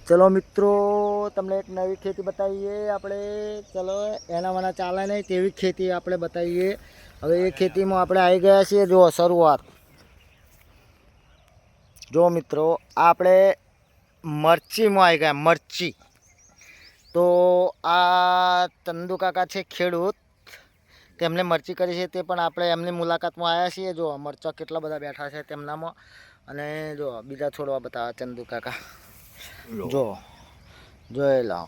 चलो मित्रों तमने एक नवी खेती बताइए આપણે चलो એના મને ચાલે નહીં તેવી ખેતી આપણે બતાવીએ। હવે એ ખેતીમાં આપણે આવી ગયા છીએ। જો શરૂઆત જો મિત્રો આપણે મરચીમાં આવી ગયા મરચી। તો આ ચંદુ કાકા છે ખેડૂત, તેમને મરચી કરી છે તે પણ આપણે એમની મુલાકાતમાં આવ્યા છીએ। જો મરચા કેટલા બધા બેઠા છે તેમનામાં, અને જો બીજા છોડવા બતાવે ચંદુ કાકા। જો જોઈ લો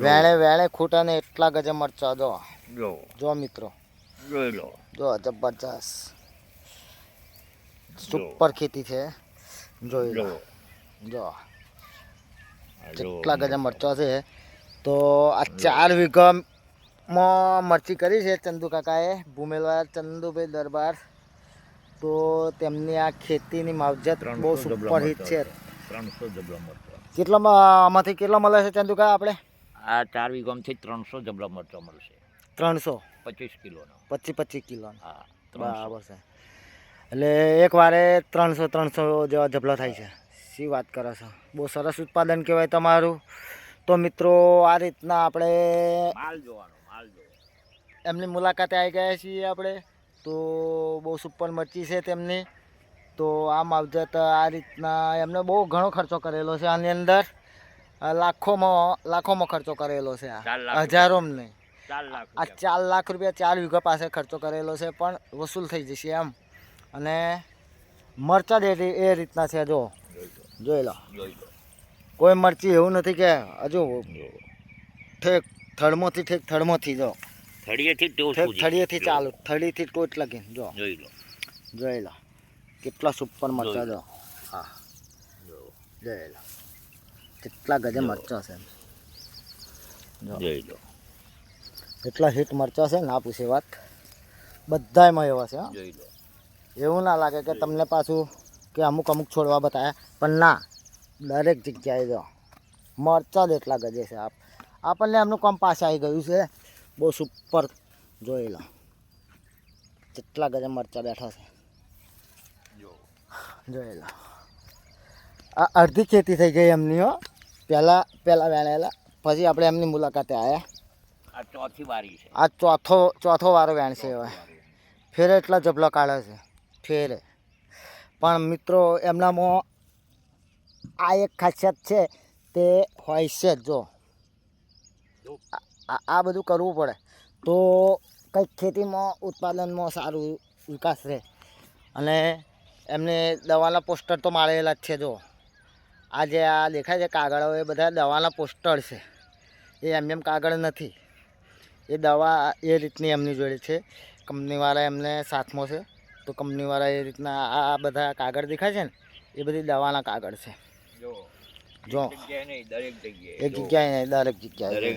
વેણે વેણે ખૂટા ને એટલા ગજબ મરચા। જો મિત્રો જોઈ લો, જો જબરજસ્ત સુપર ખેતી છે। જોઈ લો જો કેટલા ગજબ મરચા છે। તો આ 4 વીઘામાં મરચી કરી છે ચંદુ કાકાએ, ભૂમેલવાળા ચંદુભાઈ દરબાર। તો તેમની આ ખેતીની માવજત બહુ સુપર હિટ છે। 300 જબલા મરચા કેટલામાં આમાંથી કેટલા મળે છે ચંદુ કાકા આપણે? આ 4 વીઘામાંથી 300 જબલા મરચા મળશે। 325 કિલોનો 25 કિલો। હા બરાબર છે, એટલે એક વારે 300 જેવા જબલા થાય છે। શી વાત કરો છો, બહુ સરસ ઉત્પાદન કહેવાય તમારું। તો મિત્રો આ રીતના આપણે માલ જોવાનો એમની મુલાકાતે આવી ગયા છીએ આપણે। તો બહુ સુપર મરચી છે તેમની। તો આ માવજત આ રીતના એમને બહુ ઘણો ખર્ચો કરેલો છે આની અંદર, લાખોમાં ખર્ચો કરેલો છે। આ હજારોમાં નહીં, 4 લાખ આ 4 લાખ રૂપિયા 4 વીઘા પાસે ખર્ચો કરેલો છે, પણ વસૂલ થઈ જશે એમ। અને મરચાં એ રીતના છે। જો જોઈ લો કોઈ મરચી એવું નથી કે હજુ ઠેક થડમાંથી જો થળીએથી ચાલુ, થળીથી ટોચ લગીને જો જોઈ લો કેટલા સુપર મરચા। જો હા જોઈ લો કેટલા ગજબ મરચા છે। જોઈ લો એટલા હિટ મરચા છે ના પૂછે વાત, બધાયમાં એવા છે। જોઈ લો એવું ના લાગે કે તમને પાછું કે અમુક છોડવા બતાવ્યા, પણ ના દરેક જગ્યાએ જો મરચાં જ એટલા ગજે છે। આપણને એમનું કામ પાસે આવી ગયું છે બહુ સુપર। જોઈ લો કેટલા ગજબ મરચાં બેઠા છે। જોઈ લો આ અડધી ખેતી થઈ ગઈ એમની હો। પહેલાં વેણેલા, પછી આપણે એમની મુલાકાતે આવ્યા। આ ચોથી વારી છે, આ ચોથો વારો વેણ છે। હવે ફેરે એટલા જબલા કાઢે છે ફેરે, પણ મિત્રો એમનામાં આ એક ખાસિયત છે તે હોય છે। જો આ બધું કરવું પડે તો કંઈક ખેતીમાં ઉત્પાદનમાં સારું વિકાસ રહે। અને એમને દવાના પોસ્ટર તો મારેલા જ છે। જો આ જે આ દેખાય છે કાગળો, એ બધા દવાના પોસ્ટર છે, એ એમ કાગળ નથી। એ દવા એ રીતની એમની જોડે છે, કંપનીવાળા એમને સાથમાં છે। તો કંપનીવાળા એ રીતના આ બધા કાગળ દેખાય છે ને, એ બધી દવાના કાગળ છે। જો એક જગ્યાએ નહીં દરેક જગ્યાએ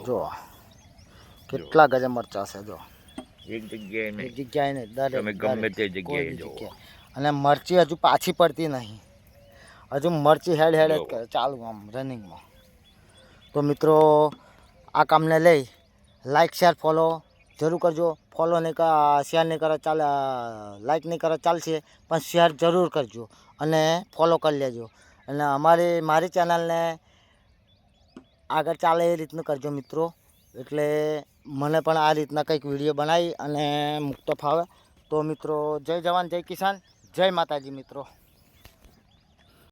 જો કેટલા ગજબ મરચા છે। જો એક જગ્યાએ નહીં દરેક, તમે ગમે તે જગ્યાએ જો। અને મરચી હજુ પાછી પડતી નહીં, હજુ મરચી હેડ જ કરે ચાલુ આમ રનિંગમાં। તો મિત્રો આ કામને લઈ લાઈક શેર ફોલો જરૂર કરજો। ફોલો નહીં શેર નહીં કરો ચાલે, લાઈક નહીં કરો ચાલશે, પણ શેર જરૂર કરજો અને ફોલો કરી લેજો। અને મારી ચેનલને આગળ ચાલે એ રીતનું કરજો મિત્રો, એટલે મને પણ આ રીતના કંઈક વિડીયો બનાવી અને મૂકતો ફાવે। તો મિત્રો જય જવાન જય કિસાન, જય માતાજી મિત્રો।